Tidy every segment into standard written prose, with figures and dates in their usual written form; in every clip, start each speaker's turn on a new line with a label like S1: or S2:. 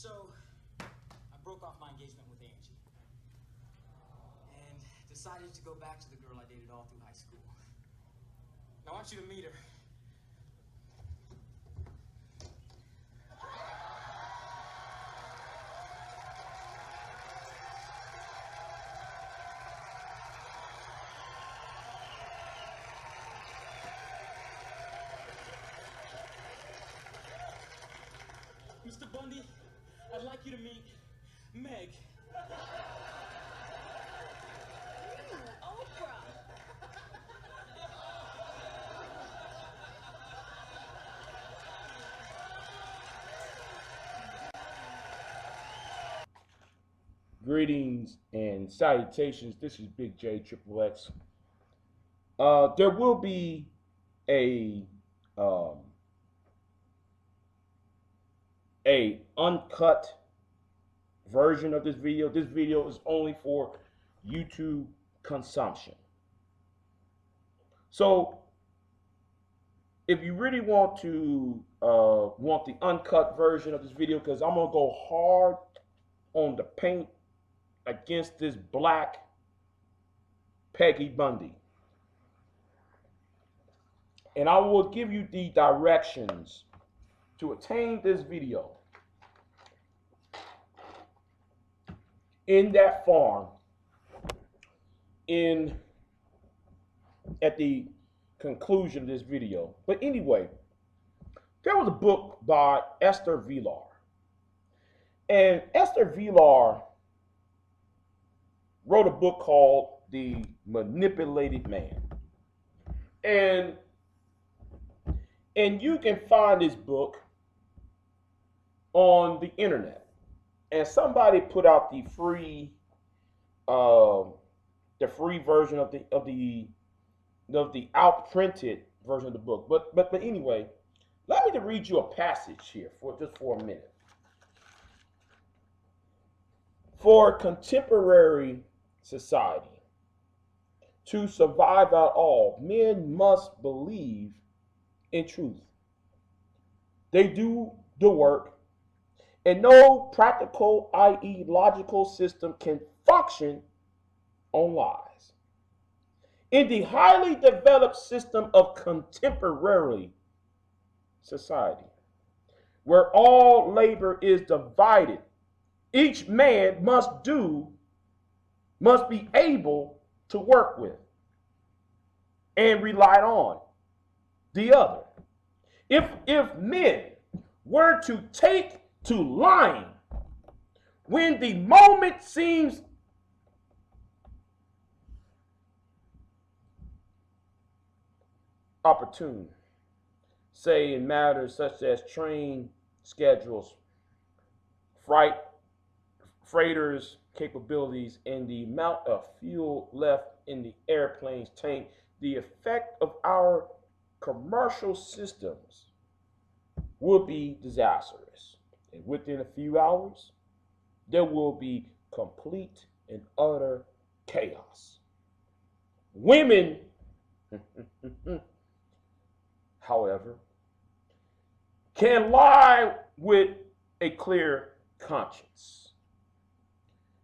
S1: So, I broke off my engagement with Angie and decided to go back to the girl I dated all through high school. Now, I want you to meet her. Mr. Bundy, I'd like you to meet Meg.
S2: Oprah.
S3: Greetings and salutations. This is Big J Triple X. There will be a um, uncut version of this video. This video is only for YouTube consumption. So if you really want to want the uncut version of this video, because I'm gonna go hard on the paint against this black Peggy Bundy. And I will give you the directions to attain this video in that farm at the conclusion of this video. But anyway, there was a book by Esther Vilar. And Esther Vilar wrote a book called The Manipulated Man. And you can find this book on the internet. And somebody put out the free version of the out-printed version of the book. But anyway, let me read you a passage here for a minute. For contemporary society to survive at all, men must believe in truth. They do the work, and no practical, i.e. logical system can function on lies. In the highly developed system of contemporary society, where all labor is divided, each man must be able to work with and rely on the other. If men were to take to lying when the moment seems opportune, say in matters such as train schedules, freighters capabilities, and the amount of fuel left in the airplane's tank, the effect of our commercial systems will be disastrous. And within a few hours, there will be complete and utter chaos. Women, however, can lie with a clear conscience.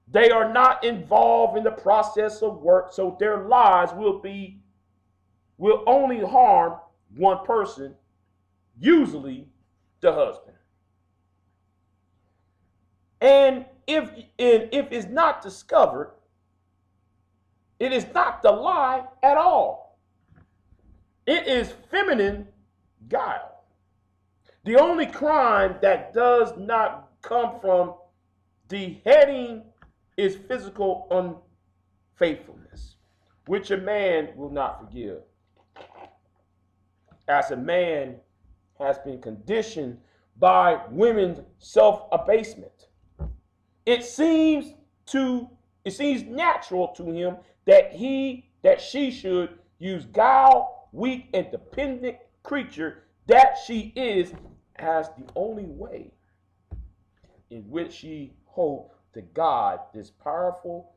S3: They are not involved in the process of work, so their lies will only harm one person, usually the husband. And if it's not discovered, it is not the lie at all. It is feminine guile. The only crime that does not come from the heading is physical unfaithfulness, which a man will not forgive, as a man has been conditioned by women's self-abasement. It seems natural to him that she should use guile, weak and dependent creature that she is, as the only way in which she hoped to guide this powerful,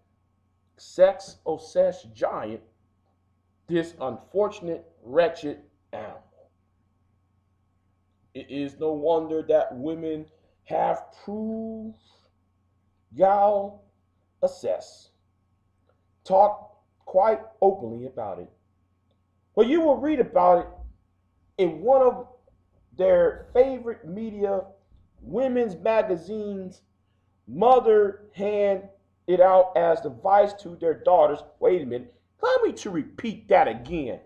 S3: sex-obsessed giant, this unfortunate, wretched animal. It is no wonder that women have proved y'all assess, talk quite openly about it. Well, you will read about it in one of their favorite media, women's magazines. Mother hand it out as advice to their daughters. Wait a minute, allow me to repeat that again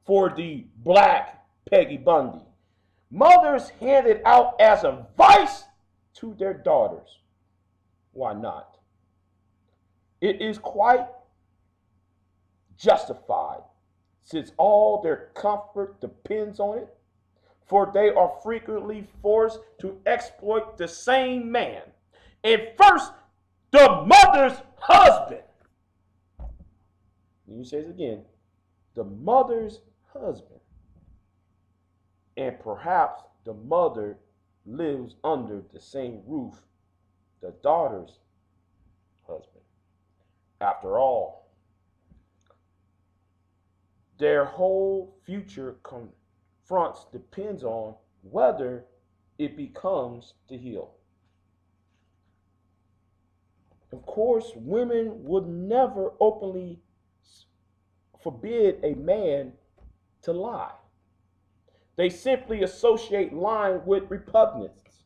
S3: for the black Peggy Bundy. Mothers hand it out as advice to their daughters. Why not? It is quite justified, since all their comfort depends on it, for they are frequently forced to exploit the same man, and first the mother's husband. Let me say this again, the mother's husband. And perhaps the mother lives under the same roof the daughter's husband. After all, their whole future confronts depends on whether it becomes the hill. Of course, women would never openly forbid a man to lie. They simply associate lying with repugnance.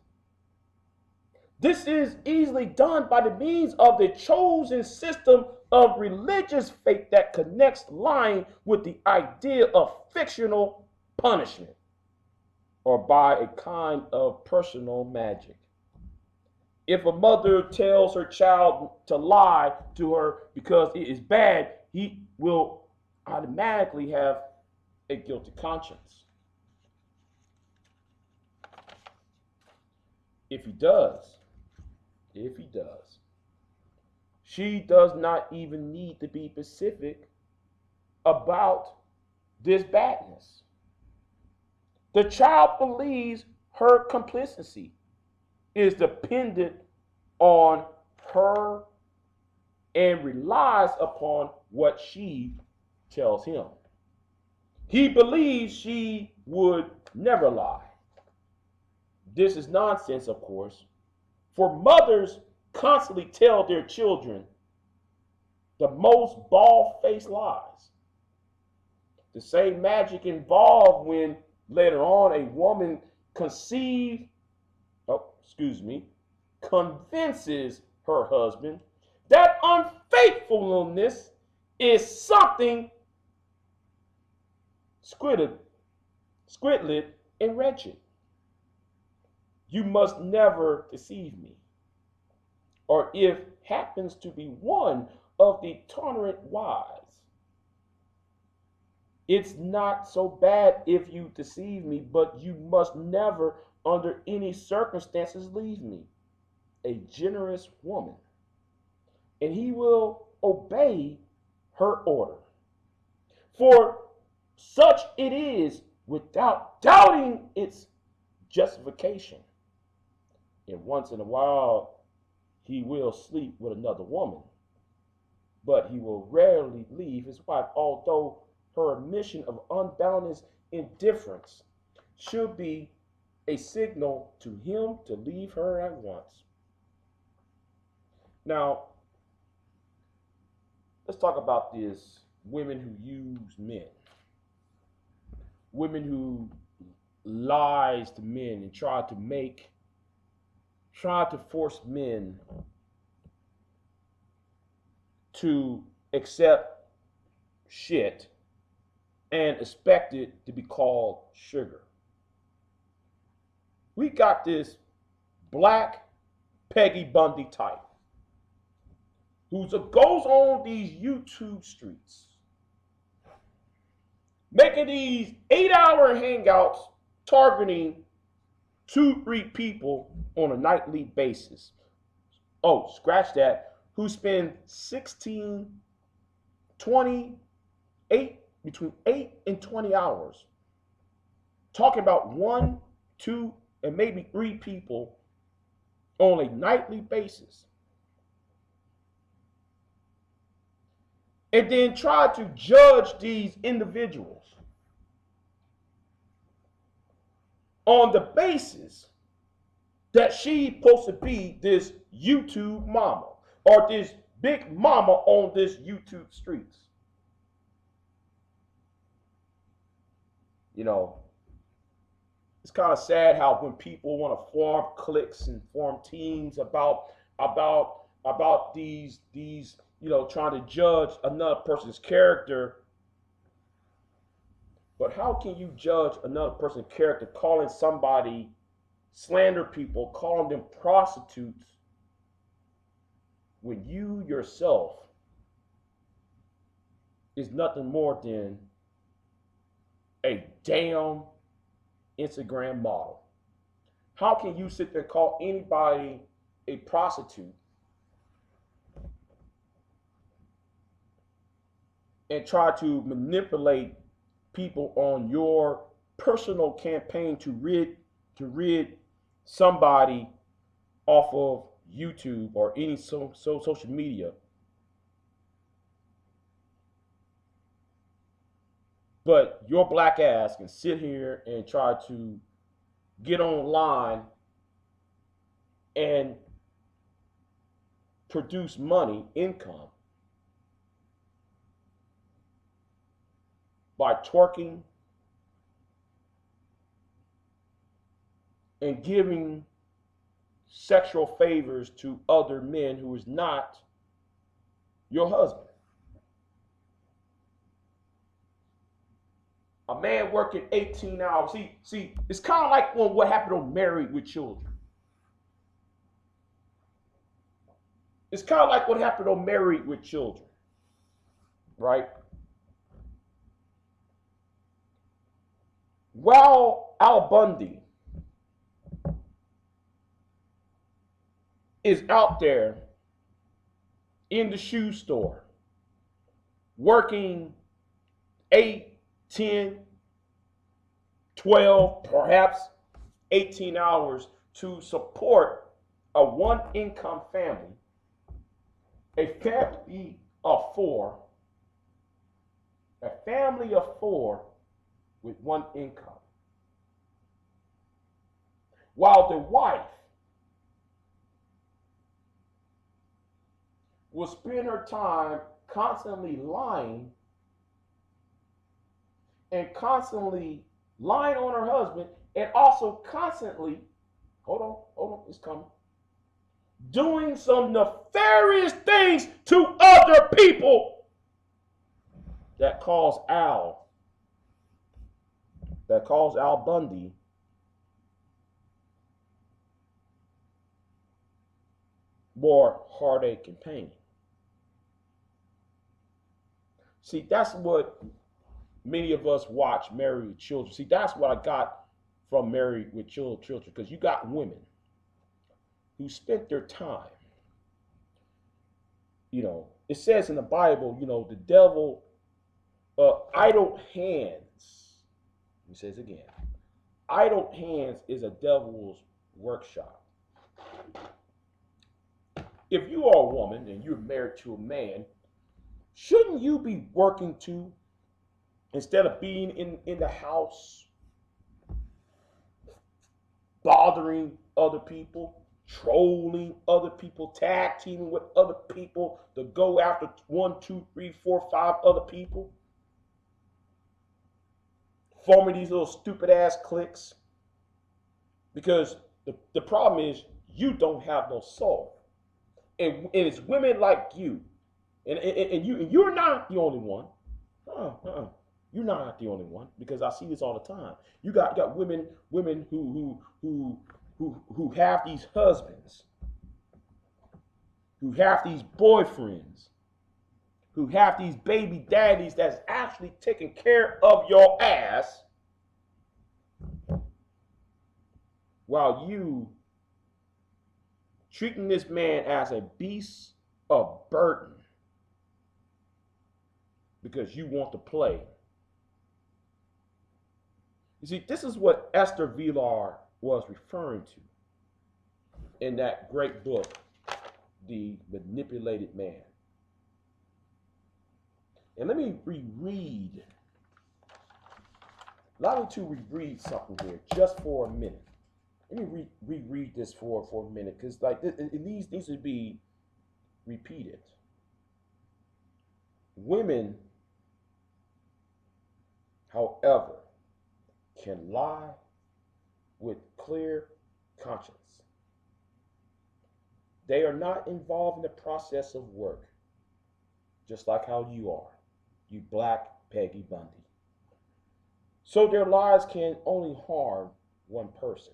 S3: This is easily done by the means of the chosen system of religious faith that connects lying with the idea of fictional punishment, or by a kind of personal magic. If a mother tells her child to lie to her because it is bad, he will automatically have a guilty conscience. If he does, she does not even need to be specific about this badness. The child believes her complicity is dependent on her and relies upon what she tells him. He believes she would never lie. This is nonsense, of course, for mothers constantly tell their children the most bald-faced lies. The same magic involved when later on a woman convinces her husband that unfaithfulness is something squidlet and wretched. You must never deceive me. Or if happens to be one of the tolerant wives, it's not so bad if you deceive me, but you must never under any circumstances leave me. A generous woman. And he will obey her order. For such it is without doubting its justification. And once in a while, he will sleep with another woman. But he will rarely leave his wife, although her admission of unbounded indifference should be a signal to him to leave her at once. Now, let's talk about this women who use men. Women who lies to men and try to force men to accept shit and expect it to be called sugar. We got this black Peggy Bundy type who goes on these YouTube streets making these 8-hour hangouts targeting 2-3 people on a nightly basis. Oh, scratch that. Who spend between 8 and 20 hours talking about 1, 2, and maybe 3 people on a nightly basis. And then try to judge these individuals on the basis that she's supposed to be this YouTube mama or this big mama on this YouTube streets. You know, it's kind of sad how when people want to form cliques and form teams about these trying to judge another person's character. But how can you judge another person's character calling somebody, slander people, calling them prostitutes, when you yourself is nothing more than a damn Instagram model? How can you sit there and call anybody a prostitute and try to manipulate people on your personal campaign to rid somebody off of YouTube or any social media? But your black ass can sit here and try to get online and produce money, income, by twerking and giving sexual favors to other men who is not your husband. A man working 18 hours. See, it's kind of like what happened on Married with Children. It's kind of like what happened on Married with Children, right? While Al Bundy is out there in the shoe store working 8, 10, 12, perhaps 18 hours to support a one-income family, a family of four with one income, while the wife will spend her time constantly lying on her husband, and also constantly, hold on, it's coming, doing some nefarious things to other people that cause Al Bundy more heartache and pain. See, that's what many of us watch Married with Children. See, that's what I got from Married with Children, because you got women who spent their time. It says in the Bible, the devil, idle hands. He says again, idle hands is a devil's workshop. If you are a woman and you're married to a man, shouldn't you be working too, instead of being in the house, bothering other people, trolling other people, tag teaming with other people to go after 1, 2, 3, 4, 5 other people, forming these little stupid ass cliques? Because the problem is you don't have no soul. And it's women like you, and you're not the only one. You're not the only one, because I see this all the time. You got women who have these husbands, who have these boyfriends, who have these baby daddies that's actually taking care of your ass, while you treating this man as a beast of burden because you want to play. You see, this is what Esther Villar was referring to in that great book, The Manipulated Man. And let me reread. Allow me to reread something here just for a minute. Let me reread this for a minute, because like it needs to be repeated. Women, however, can lie with clear conscience. They are not involved in the process of work, just like how you are, you black Peggy Bundy. So their lies can only harm one person,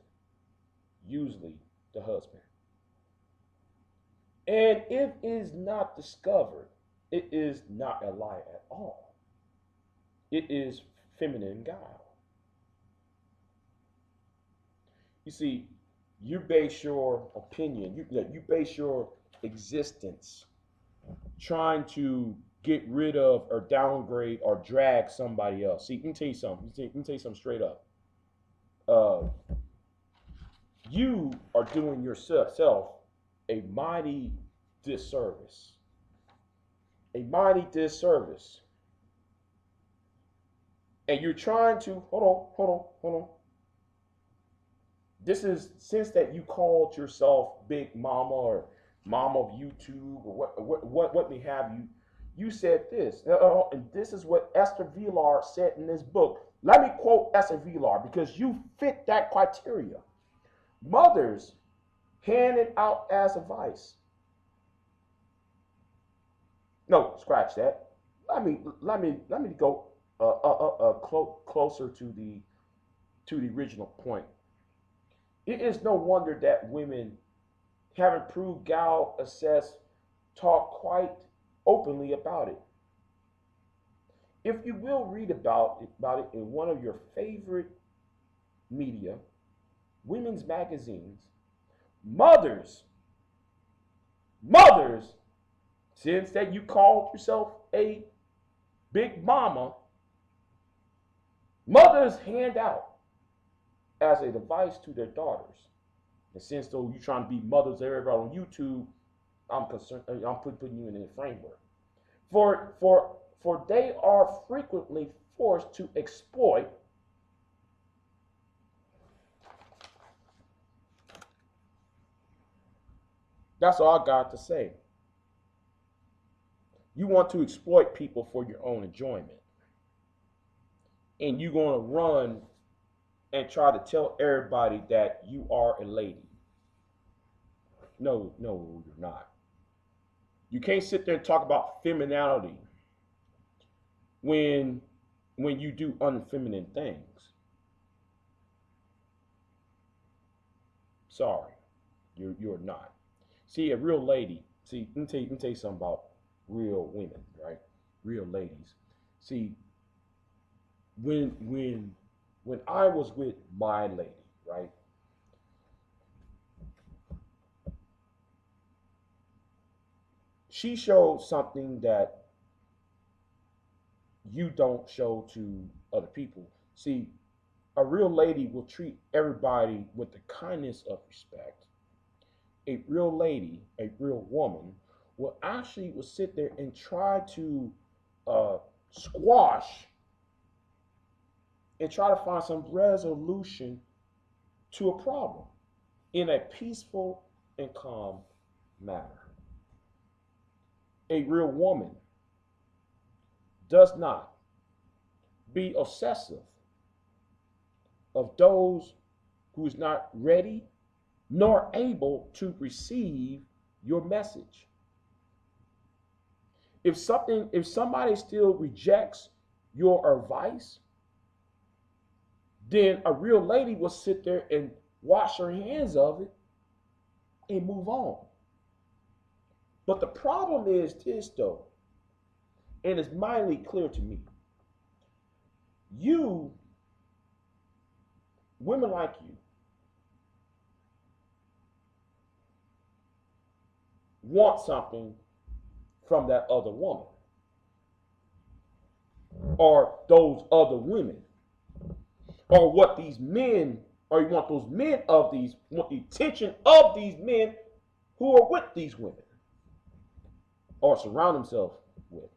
S3: usually the husband. And if it is not discovered, it is not a lie at all. It is feminine guile. You see, you base your opinion, you base your existence trying to get rid of or downgrade or drag somebody else. See, let me tell you something. Let me tell you something straight up. Uh, you are doing yourself a mighty disservice. A mighty disservice. And you're trying to, hold on. This is since that you called yourself Big Mama or Mom of YouTube or what may have you. You said this, and this is what Esther Villar said in this book. Let me quote Esther Villar because you fit that criteria. Mothers hand it out as advice. No, scratch that. Let me go closer to the original point. It is no wonder that women, having proved Gal assess, talk quite openly about it. If you will read about it in one of your favorite media, women's magazines, mothers, since that you called yourself a big mama, mothers hand out as a advice to their daughters. And since though you're trying to be mothers everybody on YouTube, I'm concerned. I'm putting you in a framework. For they are frequently forced to exploit That's all I got to say. You want to exploit people for your own enjoyment. And you're going to run and try to tell everybody that you are a lady. No, you're not. You can't sit there and talk about femininity when you do unfeminine things. Sorry, you're not. See, a real lady. See, let me tell you something about real women, right? Real ladies. See, when I was with my lady, right? She showed something that you don't show to other people. See, a real lady will treat everybody with the kindness of respect. A real lady, a real woman, will sit there and try to squash and try to find some resolution to a problem in a peaceful and calm manner. A real woman does not be obsessive of those who is not ready nor able to receive your message. If somebody still rejects your advice, then a real lady will sit there and wash her hands of it and move on. But the problem is this, though, and it's mildly clear to me. You, women like you, want something from that other woman or those other women, or what these men, or you want those men of these, want the attention of these men who are with these women or surround themselves with.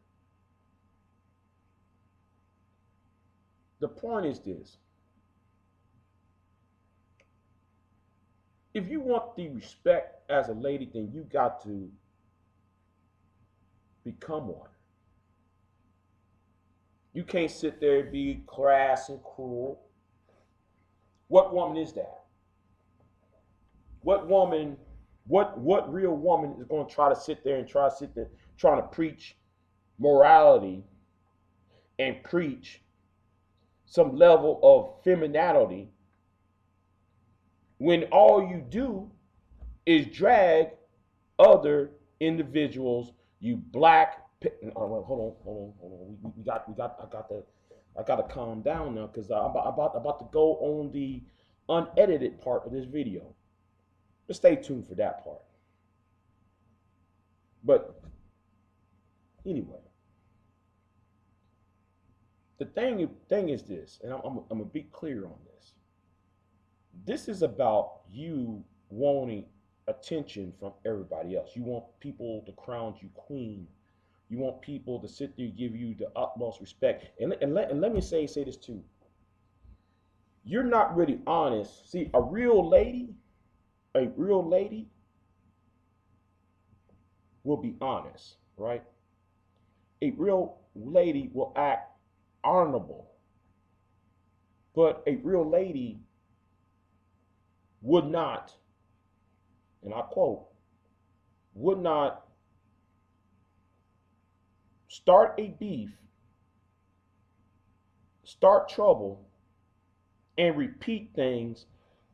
S3: The point is this. if you want the respect as a lady, then you got to become one. You can't sit there and be crass and cruel. What woman is that? What woman, what real woman is going to try to sit there and trying to preach morality and preach some level of femininity when all you do is drag other individuals, you black. Hold on. I got to calm down now because I'm about to go on the unedited part of this video. Just stay tuned for that part. But anyway, the thing is this, and I'm gonna be clear on this. This is about you wanting attention from everybody else. You want people to crown you queen. You want people to sit there and give you the utmost respect. And let me say this too. You're not really honest. See, a real lady will be honest, right? A real lady will act honorable. But a real lady would not, and I quote, would not start a beef, start trouble, and repeat things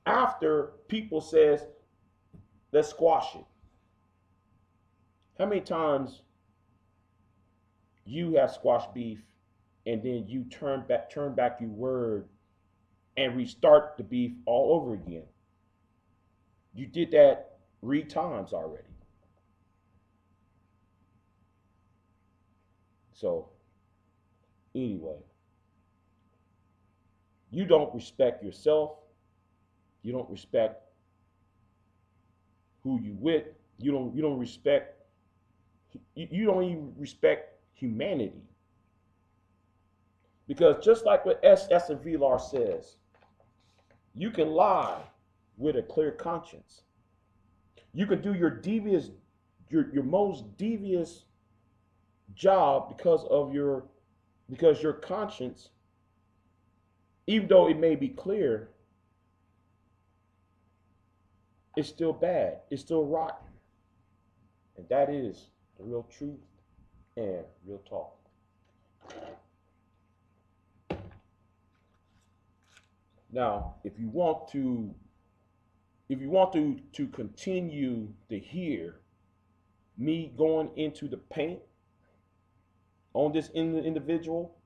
S3: after people says, let's squash it. How many times you have squashed beef and then you turn back your word and restart the beef all over again? You did that 3 times already. So, anyway, you don't respect yourself. You don't respect who you with. You don't respect. You don't even respect humanity. Because just like what S. and Vilar says, you can lie with a clear conscience. You can do your most devious job because your conscience, even though it may be clear, it's still bad. It's still rotten. And that is the real truth and real talk. Now, if you want to continue to hear me going into the paint on this individual,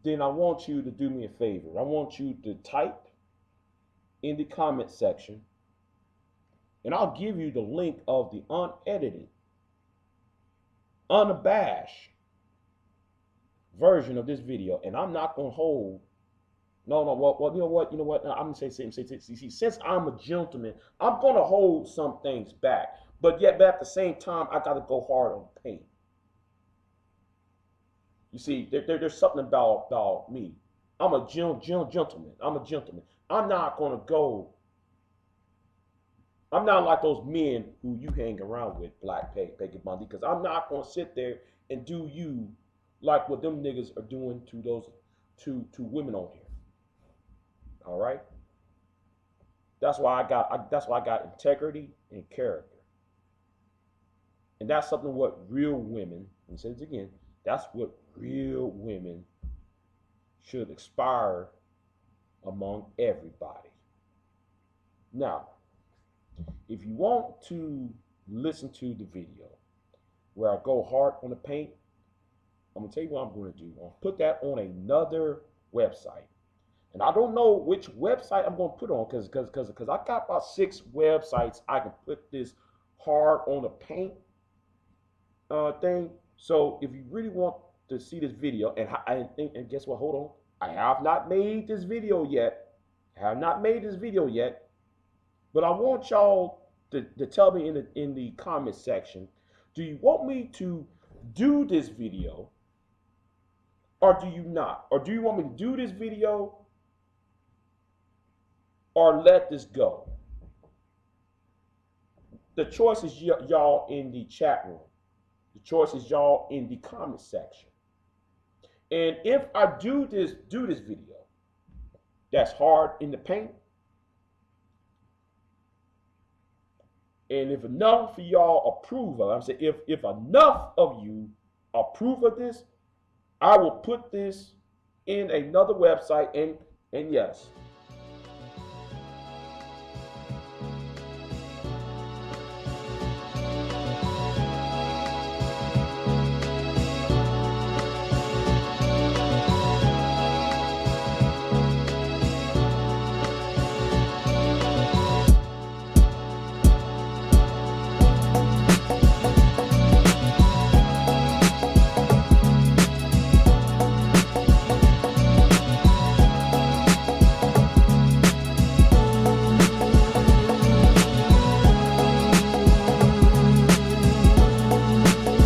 S3: then I want you to do me a favor. I want you to type in the comment section, and I'll give you the link of the unedited, unabashed version of this video. And I'm not going to hold. No. Well, you know what? I'm going to say, since I'm a gentleman, I'm going to hold some things back. But at the same time, I got to go hard on paint. You see, there's something about me. I'm a gentleman. I'm a gentleman. I'm not going to go. I'm not like those men who you hang around with, Black Peggy Bundy, because I'm not going to sit there and do you like what them niggas are doing to those two women on here. All right. That's why I got integrity and character, and that's something what real women. And say it again. That's what real women should aspire among everybody. Now, if you want to listen to the video where I go hard on the paint, I'm gonna tell you what I'm gonna do. I'm gonna put that on another website. And I don't know which website I'm gonna put on because I got about 6 websites I can put this hard on the paint thing. So if you really want to see this video, and guess what? Hold on. I have not made this video yet. But I want y'all to tell me in the comment section, do you want me to do this video or do you not? Or do you want me to do this video or let this go? The choice is y'all in the chat room. The choice is y'all in the comment section. And if I do this video that's hard in the paint, and if enough of y'all approve of it, I'm saying if enough of you approve of this, I will put this in another website, and yes,